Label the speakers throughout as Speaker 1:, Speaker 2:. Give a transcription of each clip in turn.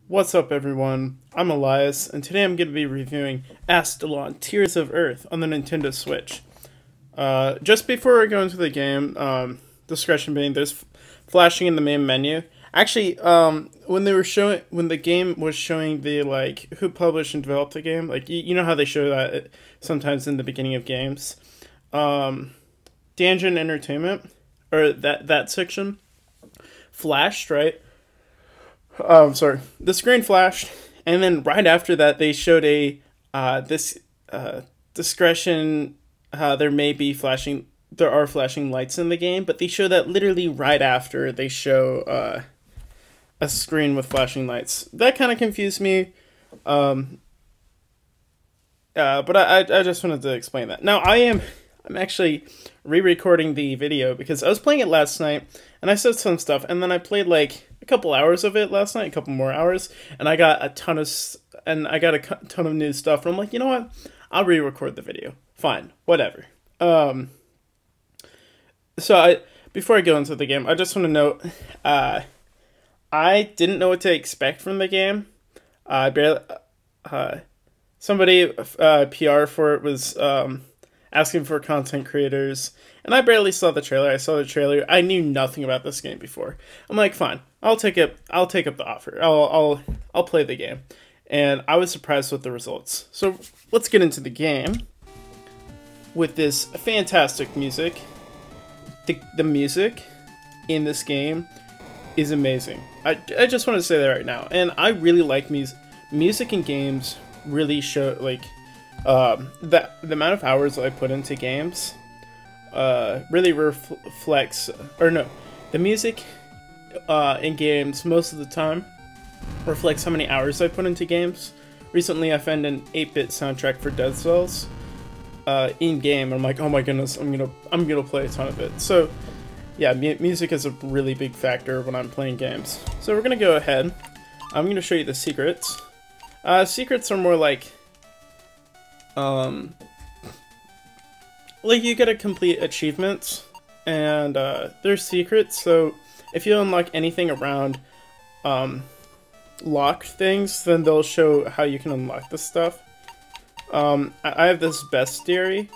Speaker 1: What's up everyone, I'm Elias, and today I'm going to be reviewing Astalon, Tears of Earth on the Nintendo Switch. Just before I go into the game, discretion being, there's flashing in the main menu. Actually, when the game was showing the, who published and developed the game, you know how they show that sometimes in the beginning of games? Dungeon Entertainment, or that section, flashed, right? Sorry. The screen flashed, and then right after that, they showed discretion. There are flashing lights in the game, but they show that literally right after they show a screen with flashing lights. That kind of confused me. But I just wanted to explain that. Now I'm actually re-recording the video because I was playing it last night and I said some stuff, and then I played like a couple hours of it last night, a couple more hours, and I got a ton of new stuff, and I'm like, you know what? I'll re-record the video. Fine, whatever. Before I go into the game, I just want to note, I didn't know what to expect from the game. Somebody PR for it was asking for content creators, and I barely saw the trailer. I saw the trailer. I knew nothing about this game before. I'm like, fine, I'll take up the offer. I'll play the game, and I was surprised with the results. So let's get into the game with this fantastic music. The music in this game is amazing. I just want to say that right now, and I really like music in games. Really show the amount of hours I put into games really reflects, the music in games most of the time reflects how many hours I put into games. Recently I found an 8-bit soundtrack for Dead Cells in game. I'm like, oh my goodness, I'm gonna play a ton of it. So yeah, music is a really big factor when I'm playing games. So we're gonna go ahead. I'm gonna show you the secrets. Secrets are more like you gotta complete achievements, and there's secrets. So if you unlock anything around locked things, then they'll show how you can unlock this stuff. I have this bestiary.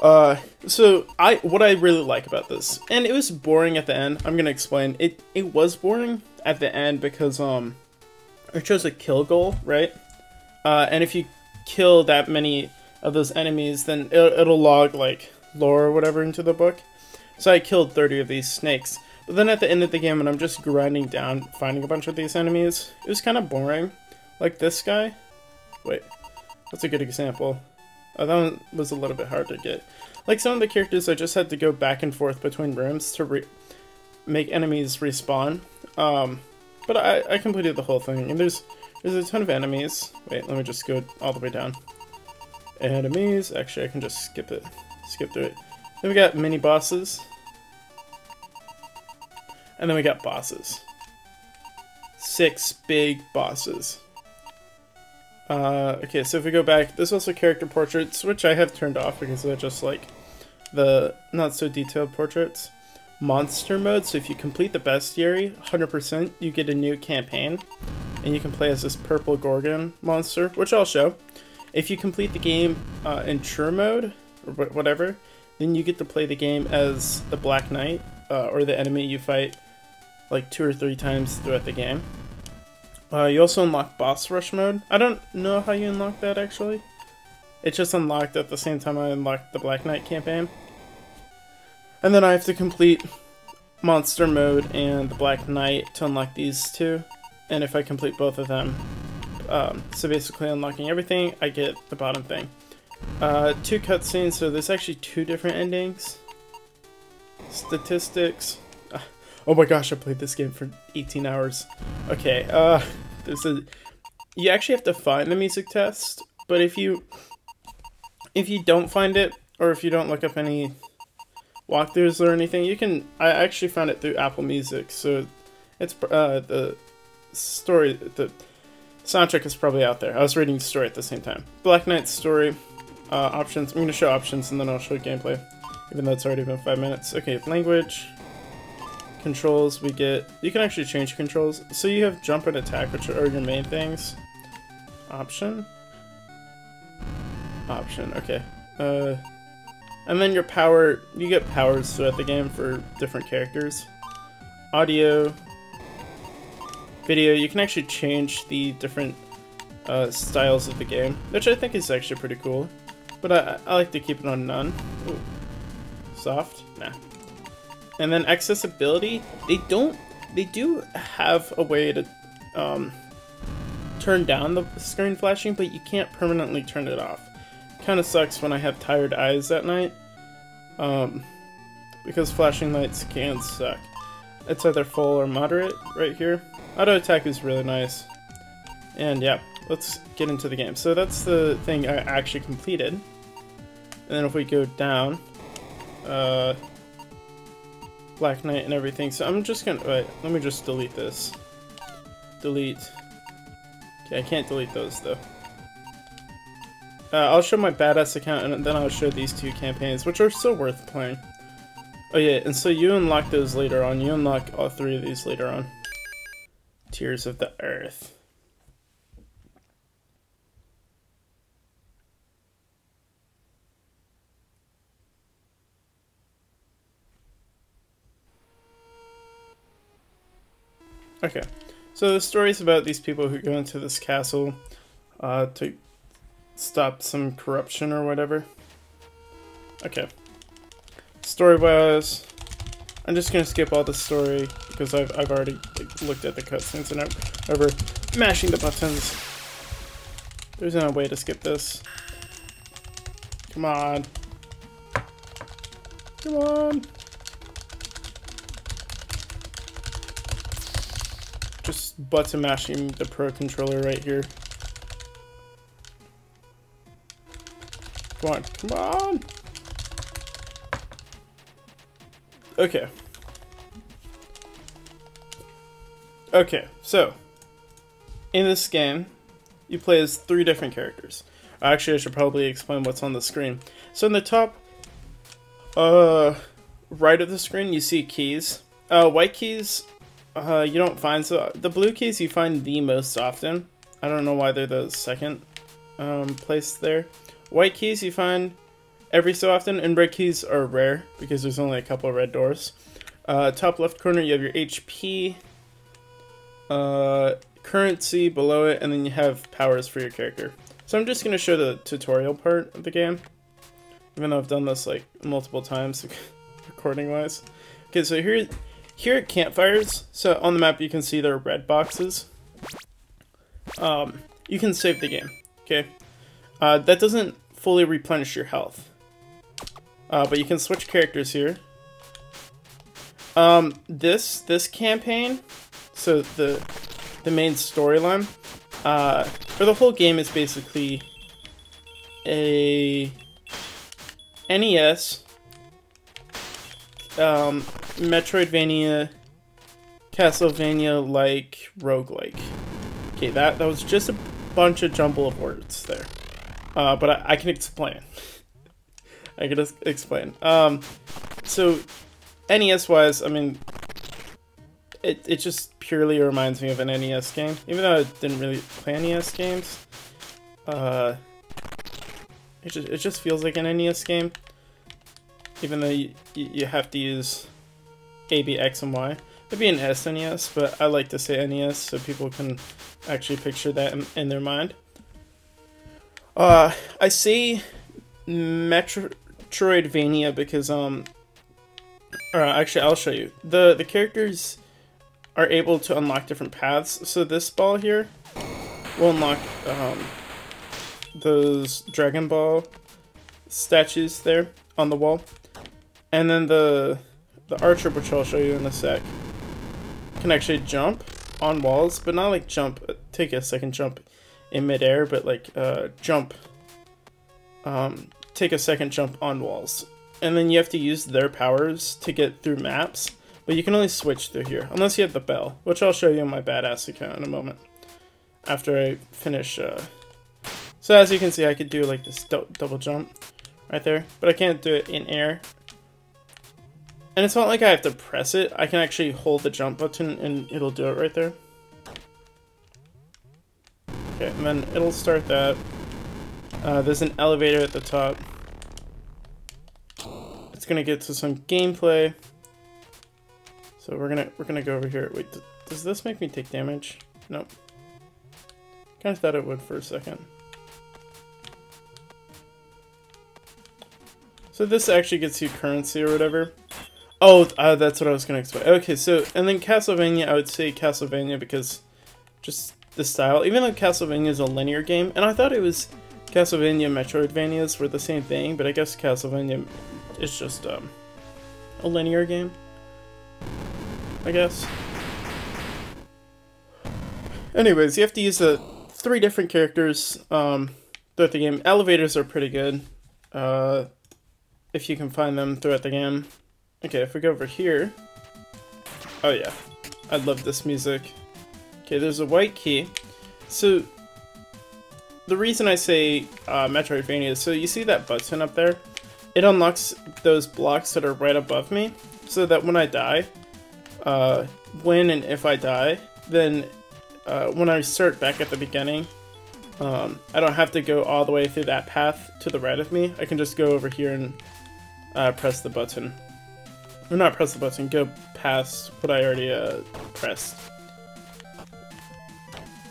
Speaker 1: So what I really like about this, and it was boring at the end. I'm gonna explain. It was boring at the end because it shows a kill goal, right? And if you kill that many of those enemies, then it'll log like lore or whatever into the book. So I killed 30 of these snakes. But then at the end of the game, when I'm just grinding down, finding a bunch of these enemies, it was kind of boring. Like this guy. Wait, that's a good example. Oh, that one was a little bit hard to get. Like some of the characters, I just had to go back and forth between rooms to make enemies respawn. But I completed the whole thing, and there's a ton of enemies. Wait, let me just go all the way down. Enemies. Actually, I can just skip through it. Then we got mini bosses, and then we got bosses. 6 big bosses. Okay, so if we go back, there's also character portraits, which I have turned off because they're just like the not so detailed portraits. Monster mode, so if you complete the bestiary 100%, you get a new campaign, and you can play as this purple gorgon monster, which I'll show. If you complete the game in true mode, or whatever, then you get to play the game as the Black Knight, or the enemy you fight like 2 or 3 times throughout the game. You also unlock boss rush mode. I don't know how you unlock that actually. It just unlocked at the same time I unlocked the Black Knight campaign. And then I have to complete monster mode and the Black Knight to unlock these two. And if I complete both of them, so basically unlocking everything, I get the bottom thing. 2 cutscenes, so there's actually 2 different endings. Statistics. Oh my gosh, I played this game for 18 hours. Okay, you actually have to find the music test, but if you don't find it, or if you don't look up any walkthroughs or anything, I actually found it through Apple Music, so it's the soundtrack is probably out there. I was reading the story at the same time. Black Knight's story, options. I'm going to show options and then I'll show gameplay, even though it's already been 5 minutes. Okay, language, controls, we get... You can actually change controls. So you have jump and attack, which are your main things. Option? Option, okay. And then your power... You get powers throughout the game for different characters. Audio. Video. You can actually change the different styles of the game, which I think is actually pretty cool. But I like to keep it on none. Ooh. Soft? Nah. And then accessibility, they do have a way to turn down the screen flashing, but you can't permanently turn it off. Kind of sucks when I have tired eyes at night, because flashing lights can suck. It's either full or moderate right here. Auto attack is really nice. And yeah, let's get into the game. So that's the thing I actually completed. And then if we go down, Black Knight and everything. So I'm just gonna, wait, let me just delete this. Delete. Okay, I can't delete those though. I'll show my badass account and then I'll show these two campaigns, which are still worth playing. Oh yeah, and so you unlock those later on. You unlock all three of these later on. Tears of the Earth. Okay, so the story's about these people who go into this castle to stop some corruption or whatever. Okay. Story-wise, I'm just gonna skip all the story because I've already looked at the cutscenes and over mashing the buttons. There's no way to skip this. Come on. Come on. Just button mashing the Pro controller right here. Come on, come on! Okay. Okay, so in this game, you play as 3 different characters. Actually, I should probably explain what's on the screen. So in the top right of the screen, you see keys. White keys, you don't find, so the blue keys you find the most often. I don't know why they're the second place there. White keys you find every so often, and red keys are rare because there's only a couple of red doors. Top left corner you have your HP, currency below it, and then you have powers for your character. So I'm just going to show the tutorial part of the game, even though I've done this like multiple times recording wise. Okay, so here at campfires, so on the map you can see there are red boxes. You can save the game, okay? That doesn't fully replenish your health. But you can switch characters here. This campaign, so the main storyline, or the whole game is basically a NES, Metroidvania, Castlevania-like roguelike. Okay, that was just a bunch of jumble of words there. But I can explain. I can just explain. So, NES-wise, I mean, it just purely reminds me of an NES game. Even though I didn't really play NES games, it just feels like an NES game. Even though you have to use A, B, X, and Y. It'd be an SNES, but I like to say NES so people can actually picture that in their mind. I say Metroidvania because, actually I'll show you. The characters are able to unlock different paths. So this ball here will unlock, those Dragon Ball statues there on the wall. And then the archer, which I'll show you in a sec, can actually jump on walls, but not like jump, take a second jump in midair, but like jump, take a second jump on walls. And then you have to use their powers to get through maps, but you can only switch through here, unless you have the bell, which I'll show you on my badass account in a moment, after I finish. So as you can see, I could do like this double jump right there, but I can't do it in air. And it's not like I have to press it. I can actually hold the jump button and it'll do it right there. Okay, and then it'll start that. There's an elevator at the top. It's gonna get to some gameplay. So we're gonna go over here. Wait, does this make me take damage? Nope. Kind of thought it would for a second. So this actually gets you currency or whatever. Oh, that's what I was gonna explain. Okay, so and then Castlevania, I would say Castlevania because just the style. Even though Castlevania is a linear game, and I thought it was Castlevania Metroidvanias were the same thing, but I guess Castlevania is just a linear game, I guess. Anyways, you have to use the 3 different characters throughout the game. Elevators are pretty good if you can find them throughout the game. Okay, if we go over here, oh yeah, I love this music. Okay, there's a white key. So the reason I say Metroidvania is so you see that button up there? It unlocks those blocks that are right above me, so that when I die, when and if I die, then when I start back at the beginning, I don't have to go all the way through that path to the right of me. I can just go over here and press the button. Or not press the button, go past what I already pressed.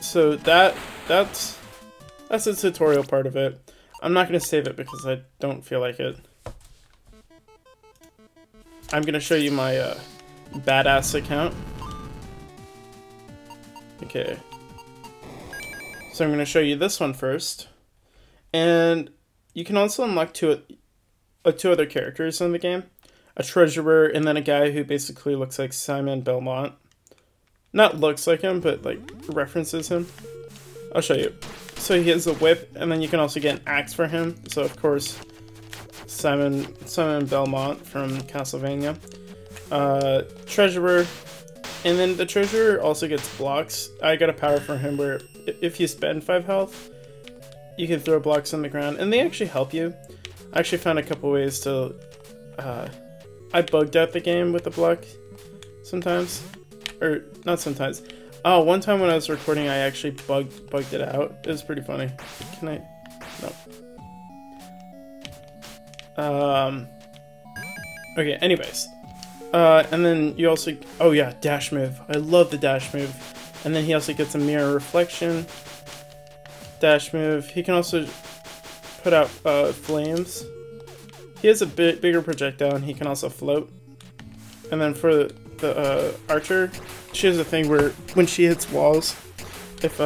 Speaker 1: So that's the tutorial part of it. I'm not going to save it because I don't feel like it. I'm going to show you my badass account. Okay. So I'm going to show you this one first. And you can also unlock two other characters in the game. A treasurer and then a guy who basically looks like Simon Belmont. Not looks like him, but like references him. I'll show you. So he has a whip, and then you can also get an axe for him. So of course, Simon Belmont from Castlevania. Treasurer, and then the treasurer also gets blocks. I got a power for him where if you spend 5 health, you can throw blocks on the ground, and they actually help you. I actually found a couple ways to. I bugged out the game with the block sometimes, or not sometimes. Oh, one time when I was recording, I actually bugged it out. It was pretty funny. Can I? No. Okay. Anyways, and then you also. Oh yeah, dash move. I love the dash move. And then he also gets a mirror reflection. Dash move. He can also put out flames. He has a bit bigger projectile, and he can also float. And then for the archer, she has a thing where when she hits walls, if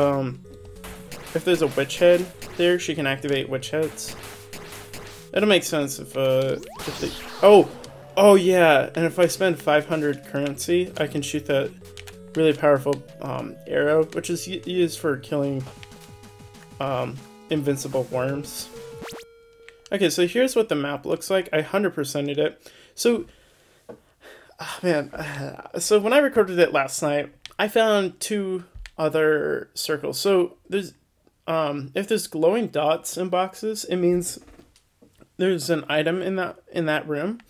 Speaker 1: there's a witch head there, she can activate witch heads. That'll make sense if they. Oh yeah, and if I spend 500 currency, I can shoot that really powerful arrow, which is used for killing invincible worms. Okay, so here's what the map looks like. I 100%ed it. So, oh man, so when I recorded it last night, I found 2 other circles. So there's, if there's glowing dots in boxes, it means there's an item in that room.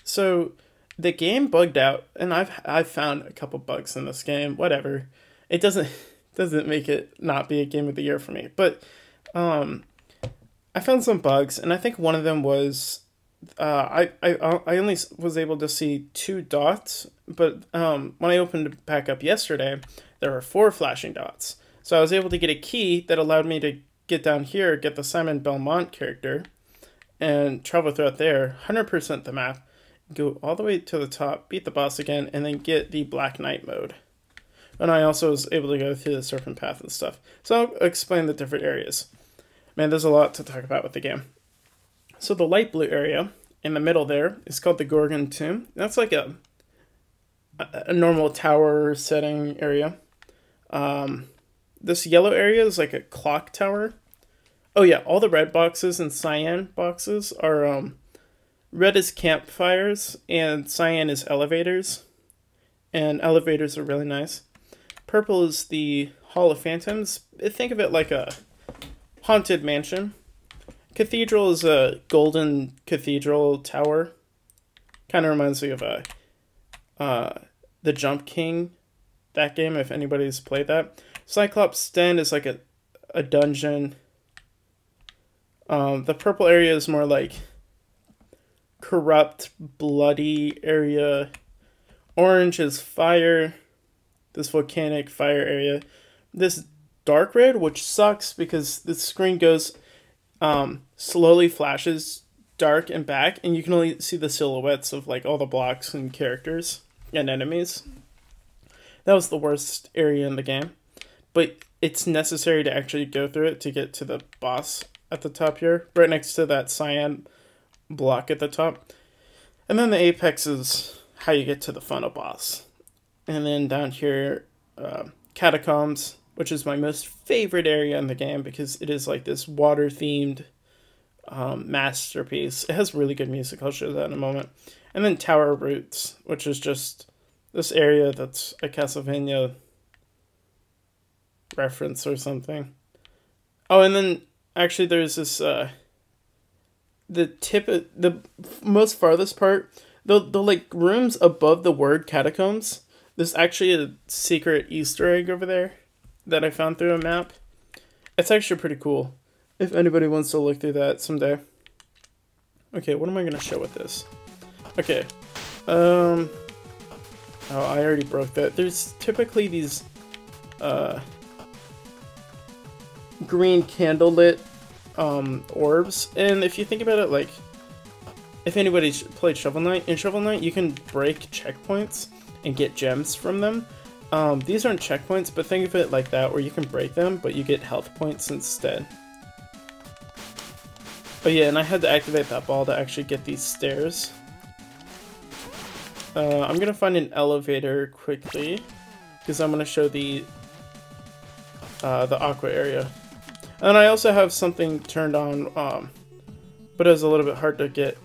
Speaker 1: So the game bugged out, and I've found a couple bugs in this game. Whatever, it doesn't make it not be a game of the year for me. But I found some bugs, and I think one of them was I only was able to see 2 dots, but when I opened it back up yesterday, there were 4 flashing dots. So I was able to get a key that allowed me to get down here, get the Simon Belmont character, and travel throughout there, 100% the map, go all the way to the top, beat the boss again, and then get the Black Knight mode. And I also was able to go through the Serpent Path and stuff. So I'll explain the different areas. Man, there's a lot to talk about with the game. So the light blue area in the middle there is called the Gorgon Tomb. That's like a normal tower setting area. This yellow area is like a clock tower. Oh yeah, all the red boxes and cyan boxes are red is campfires and cyan is elevators. And elevators are really nice. Purple is the Hall of Phantoms. Think of it like a haunted mansion. Cathedral is a golden cathedral tower. Kind of reminds me of the Jump King, that game, if anybody's played that. Cyclops Den is like a dungeon. The purple area is more like corrupt, bloody area. Orange is fire, this volcanic fire area. This dark red, which sucks because the screen goes slowly flashes dark and back, and you can only see the silhouettes of like all the blocks and characters and enemies. That was the worst area in the game, but it's necessary to actually go through it to get to the boss at the top here, right next to that cyan block at the top. And then the apex is how you get to the final boss. And then down here, Catacombs, which is my most favorite area in the game because it is like this water-themed masterpiece. It has really good music. I'll show that in a moment. And then Tower Roots, which is just this area that's a Castlevania reference or something. Oh, and then actually there's this, the most farthest part, the like rooms above the word Catacombs, there's actually a secret Easter egg over there that I found through a map. It's actually pretty cool, if anybody wants to look through that someday. Okay, what am I going to show with this? Okay, oh, I already broke that. There's typically these, green candlelit, orbs, and if you think about it, like, if anybody's played Shovel Knight, in Shovel Knight you can break checkpoints and get gems from them. These aren't checkpoints, but think of it like that, where you can break them, but you get health points instead. Oh yeah, and I had to activate that ball to actually get these stairs. I'm gonna find an elevator quickly, because I'm gonna show the aqua area. And I also have something turned on, but it's a little bit hard to get.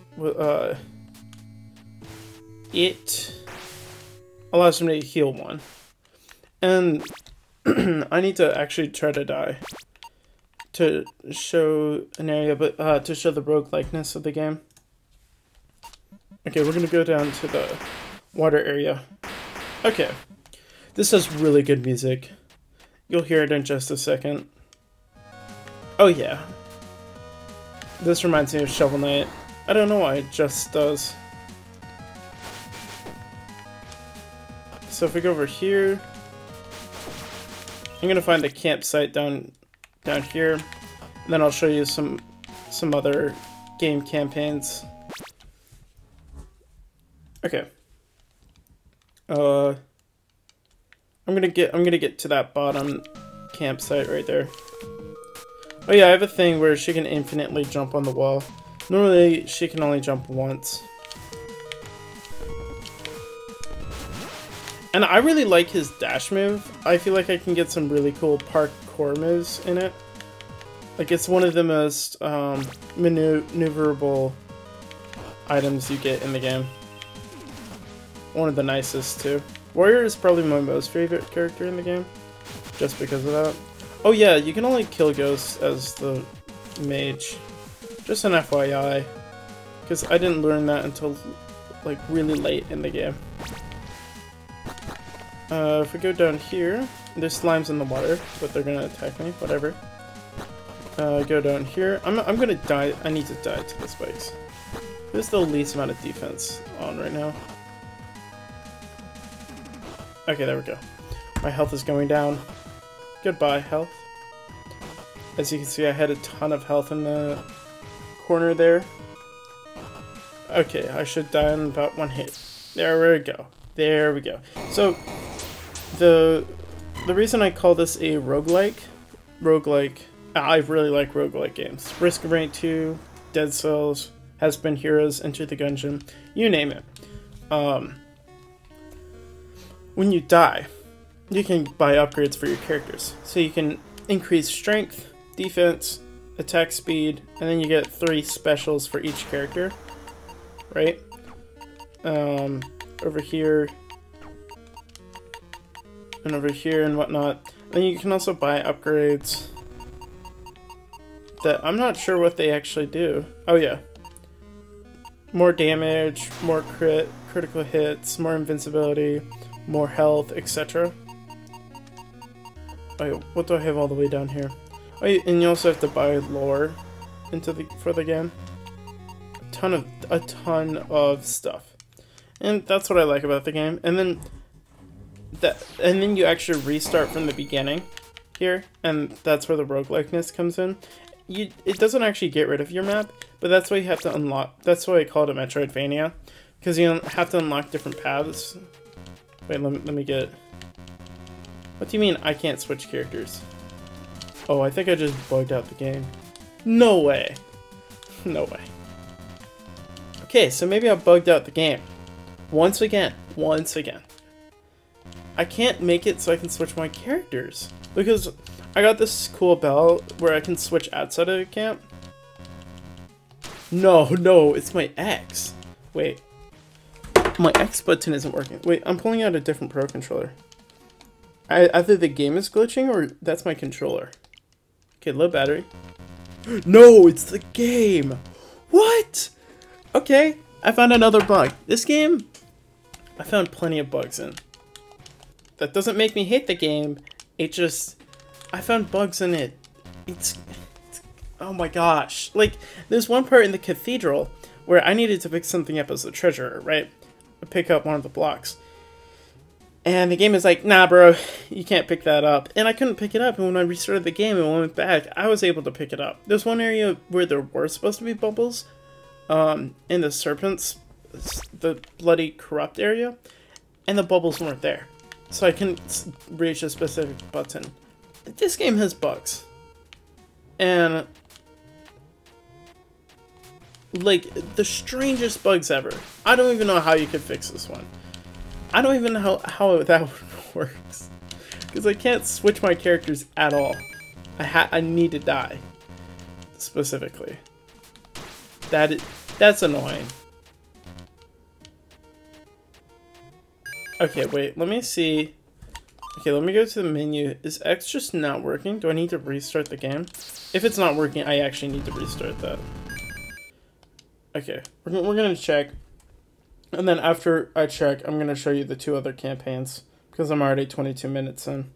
Speaker 1: It allows me to heal one. And I need to actually try to die to show an area, but to show the roguelikeness of the game. Okay, we're gonna go down to the water area. Okay, this has really good music. You'll hear it in just a second. Oh yeah. This reminds me of Shovel Knight. I don't know why, it just does. So if we go over here, I'm gonna find the campsite down here, and then I'll show you some other game campaigns. Okay. I'm gonna get to that bottom campsite right there. Oh yeah, I have a thing where she can infinitely jump on the wall. Normally, she can only jump once. And I really like his dash move. I feel like I can get some really cool parkour moves in it. Like, it's one of the most maneuverable items you get in the game. One of the nicest, too. Warrior is probably my most favorite character in the game, just because of that. Oh yeah, you can only kill ghosts as the mage. Just an FYI, because I didn't learn that until like really late in the game. If we go down here, there's slimes in the water, but they're gonna attack me, whatever. Go down here. I'm gonna die. I need to die to the spikes. There's the least amount of defense on right now. Okay, there we go. My health is going down. Goodbye, health. As you can see, I had a ton of health in the corner there. Okay, I should die in about one hit. There we go. There we go. So, the reason I call this a roguelike, I really like roguelike games. Risk of Rain 2, Dead Cells, Has Been Heroes, Enter the Gungeon, you name it. When you die, you can buy upgrades for your characters. So you can increase strength, defense, attack speed, and then you get 3 specials for each character, right? Over here, and over here and whatnot. Then you can also buy upgrades that I'm not sure what they actually do. Oh yeah. More damage, more crit, critical hits, more invincibility, more health, etc. Oh, yeah, what do I have all the way down here? Oh, yeah, and you also have to buy lore for the game. A ton of stuff, and that's what I like about the game. And then you actually restart from the beginning here, and that's where the roguelikeness comes in. It doesn't actually get rid of your map, but that's why you have to unlock. That's why I call it a Metroidvania, because you have to unlock different paths. Wait, let me get. What do you mean I can't switch characters? Oh, I think I just bugged out the game. No way. No way. Okay, so maybe I bugged out the game. Once again. I can't make it so I can switch my characters. Because I got this cool bell where I can switch outside of the camp. No, it's my X. Wait. My X button isn't working. Wait, I'm pulling out a different Pro Controller. Either the game is glitching or that's my controller. Okay, low battery. No, it's the game. What? Okay, I found another bug. This game, I found plenty of bugs in. That doesn't make me hate the game. It just, I found bugs in it. It's oh my gosh. Like, there's one part in the cathedral where I needed to pick something up as a treasure, right? Pick up one of the blocks. And the game is like, nah, bro, you can't pick that up. And I couldn't pick it up. And when I restarted the game and went back, I was able to pick it up. There's one area where there were supposed to be bubbles. In the serpents, the bloody corrupt area. And the bubbles weren't there. So I couldn't reach a specific button. This game has bugs. And like, the strangest bugs ever. I don't even know how you could fix this one. I don't even know how that works. Because I can't switch my characters at all. I need to die. Specifically. That's annoying. Okay, wait, let me see. Okay, let me go to the menu. Is X just not working? Do I need to restart the game? If it's not working, I actually need to restart that. Okay, we're gonna check. And then after I check, I'm gonna show you the 2 other campaigns. Because I'm already 22 minutes in.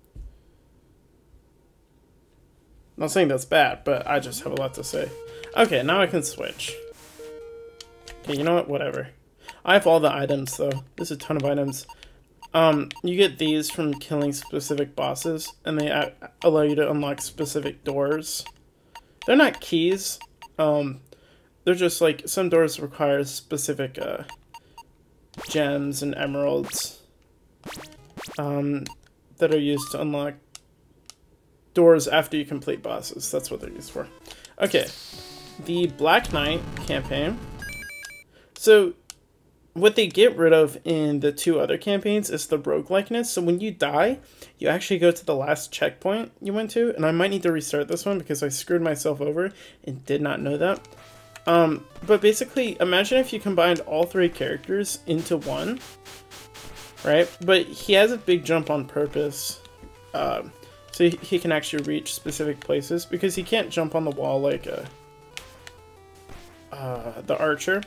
Speaker 1: Not saying that's bad, but I just have a lot to say. Okay, now I can switch. Okay, you know what? Whatever. I have all the items, though. There's a ton of items. You get these from killing specific bosses, and they allow you to unlock specific doors. They're not keys. They're just like, some doors require specific gems and emeralds that are used to unlock doors after you complete bosses. That's what they're used for. Okay, the Black Knight campaign. So what they get rid of in the 2 other campaigns is the roguelikeness. So when you die, you actually go to the last checkpoint you went to. And I might need to restart this one because I screwed myself over and did not know that. But basically, imagine if you combined all 3 characters into one. Right? But he has a big jump on purpose. So he can actually reach specific places. Because he can't jump on the wall like the archer.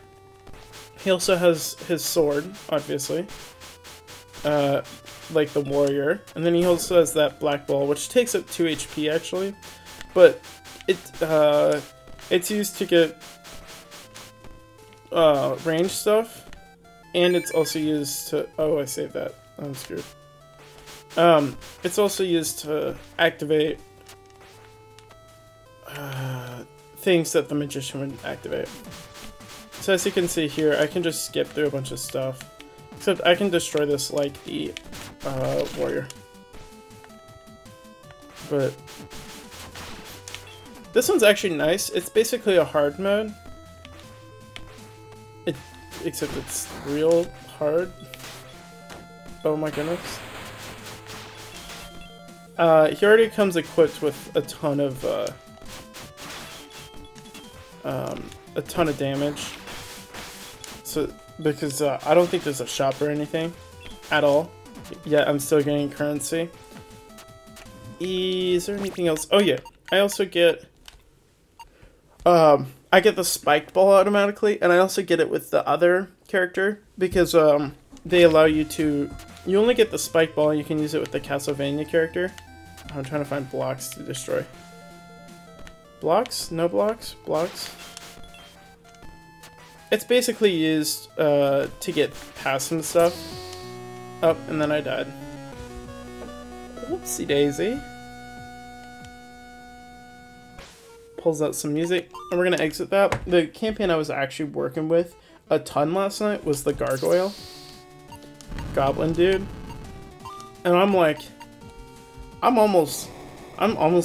Speaker 1: He also has his sword, obviously, like the warrior, and then he also has that black ball, which takes up 2 HP actually, but it's used to get range stuff, and it's also used to. Oh, I saved that. I'm screwed. It's also used to activate things that the magician would activate. So as you can see here, I can just skip through a bunch of stuff. Except I can destroy this like the warrior. But this one's actually nice. It's basically a hard mode. Except it's real hard. Oh my goodness. He already comes equipped with a ton of damage. So, because I don't think there's a shop or anything at all. Yeah, I'm still getting currency. Is there anything else? Oh yeah, I also get I get the spiked ball automatically, and I also get it with the other character because they allow you to. You only get the spike ball. You can use it with the Castlevania character. I'm trying to find blocks to destroy. Blocks? No blocks? Blocks? It's basically used to get past some stuff. Oh, and then I died. Whoopsie daisy. Pulls out some music, and we're gonna exit that. The campaign I was actually working with a ton last night was the Gargoyle. Goblin dude. And I'm like, I'm almost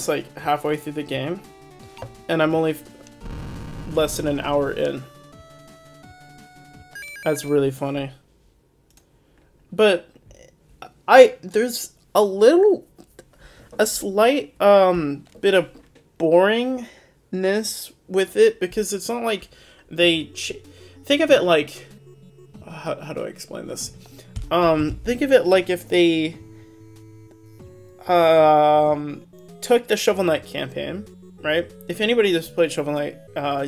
Speaker 1: like halfway through the game, and I'm only less than an hour in. That's really funny. But there's a slight bit of boringness with it because it's not like they think of it like how do I explain this? Think of it like if they took the Shovel Knight campaign, right? If anybody just played Shovel Knight,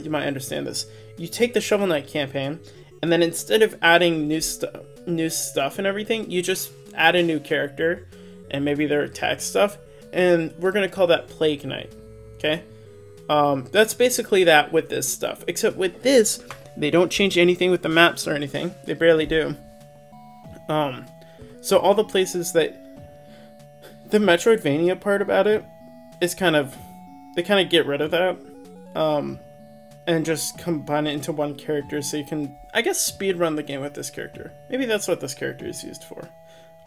Speaker 1: you might understand this. You take the Shovel Knight campaign, and then instead of adding new stuff and everything, you just add a new character and maybe their attack stuff, and we're gonna call that Plague Knight. Okay, that's basically that with this stuff. Except with this, they don't change anything with the maps or anything. They barely do. So all the places that the Metroidvania part about it is they kind of get rid of that, and just combine it into one character so you can, I guess, speedrun the game with this character. Maybe that's what this character is used for.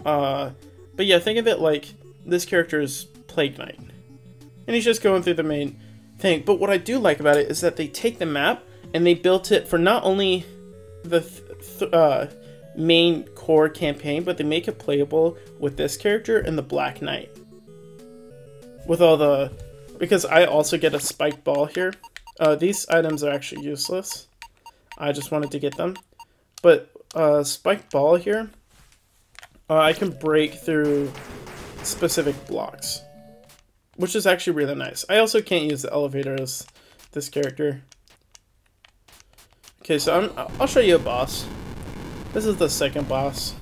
Speaker 1: But yeah, think of it like this character is Plague Knight, and he's just going through the main thing. But what I do like about it is that they take the map and they built it for not only the main core campaign, but they make it playable with this character and the Black Knight. With all the... Because I also get a spike ball here. These items are actually useless. I just wanted to get them. But spike ball here, I can break through specific blocks, which is actually really nice. I also can't use the elevator as this character. Okay, so I'll show you a boss. This is the second boss.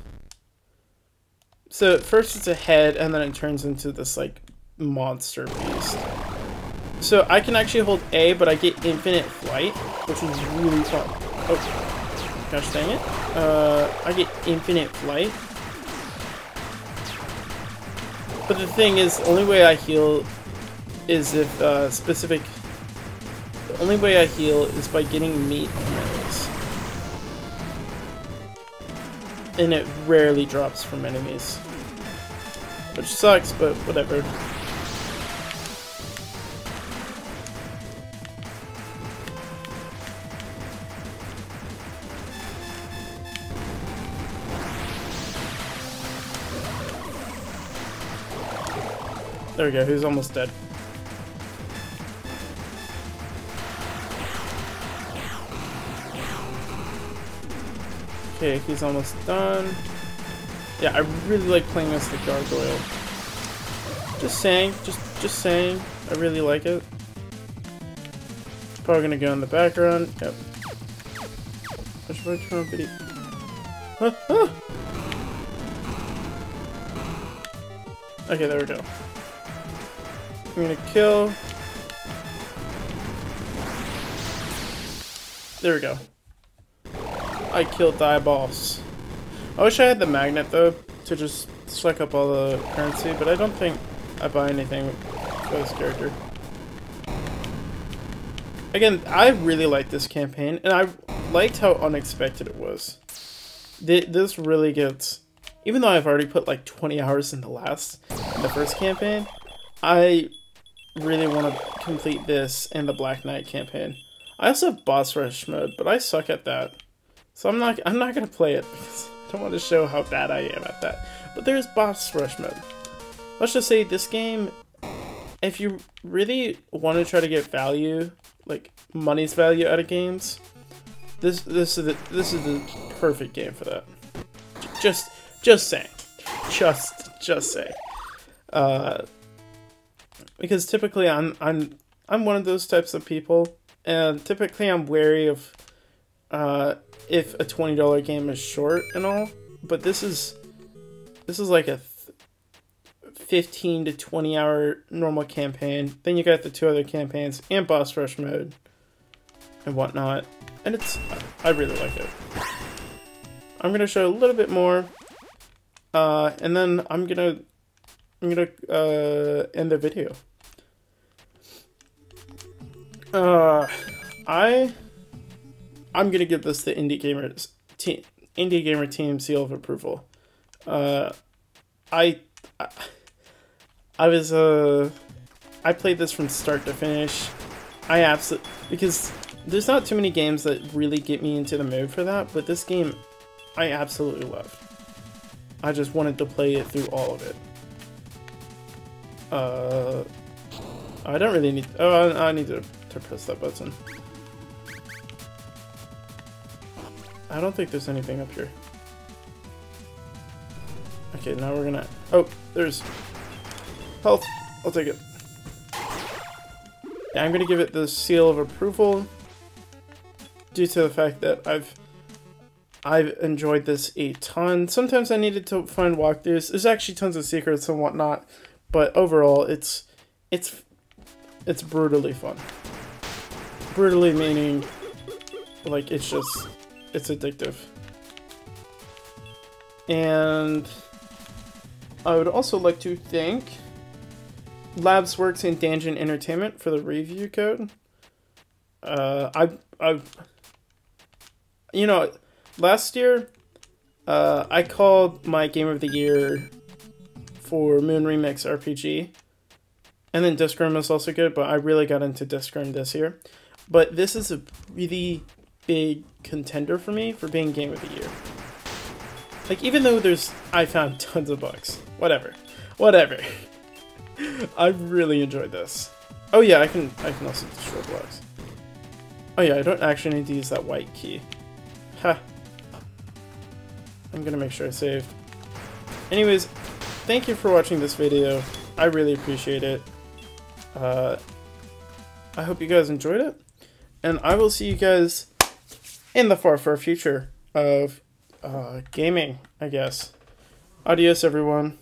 Speaker 1: So at first it's a head, and then it turns into this like monster beast. So I can actually hold A, but I get infinite flight, which is really fun. Oh, gosh dang it. I get infinite flight. But the thing is, the only way I heal is if the only way I heal is by getting meat from enemies. And it rarely drops from enemies. Which sucks, but whatever. There we go, he's almost dead. Okay, he's almost done. Yeah, I really like playing as the Gargoyle. Just saying, just saying. I really like it. Probably gonna go in the background. Yep. I should probably turn on video. Ah, ah! Okay, there we go. I'm gonna kill. There we go. I killed the boss. I wish I had the magnet though to just suck up all the currency, but I don't think I buy anything for this character. Again, I really liked this campaign, and I liked how unexpected it was. This really gets, even though I've already put like 20 hours in the first campaign, I really want to complete this and the Black Knight campaign. I also have boss rush mode, but I suck at that. So I'm not gonna play it because I don't want to show how bad I am at that. But there's boss rush mode. Let's just say this game, if you really want to try to get value, like money's value out of games, this is the perfect game for that. Just saying, just saying. Because typically I'm one of those types of people, and typically I'm wary of if a $20 game is short and all, but this is like a 15 to 20 hour normal campaign. Then you got the 2 other campaigns and boss rush mode and whatnot, and I really like it. I'm gonna show a little bit more, and then I'm gonna end the video. I'm gonna give this the Indie Gamer Team seal of approval. I played this from start to finish. Because there's not too many games that really get me into the mood for that, but this game I absolutely love. I just wanted to play it through all of it. I don't really need. Oh, I need to press that button. I don't think there's anything up here. Okay, now we're gonna. Oh, there's health. I'll take it. Yeah, I'm gonna give it the seal of approval due to the fact that I've enjoyed this a ton. Sometimes I needed to find walkthroughs. There's actually tons of secrets and whatnot, but overall, it's brutally fun. Brutally meaning, like, it's addictive. And I would also like to thank Labsworks and Dangeon Entertainment for the review code. You know, last year, I called my game of the year for Moon Remix RPG. And then Discrim was also good, but I really got into Discrim this year. But this is a really big contender for me for being game of the year. Like, even though I found tons of bugs. Whatever. I really enjoyed this. Oh yeah, I can also destroy blocks. Oh yeah, I don't actually need to use that white key. Ha. I'm gonna make sure I saved. Anyways, thank you for watching this video. I really appreciate it. I hope you guys enjoyed it. And I will see you guys in the far future of gaming, I guess. Adios, everyone.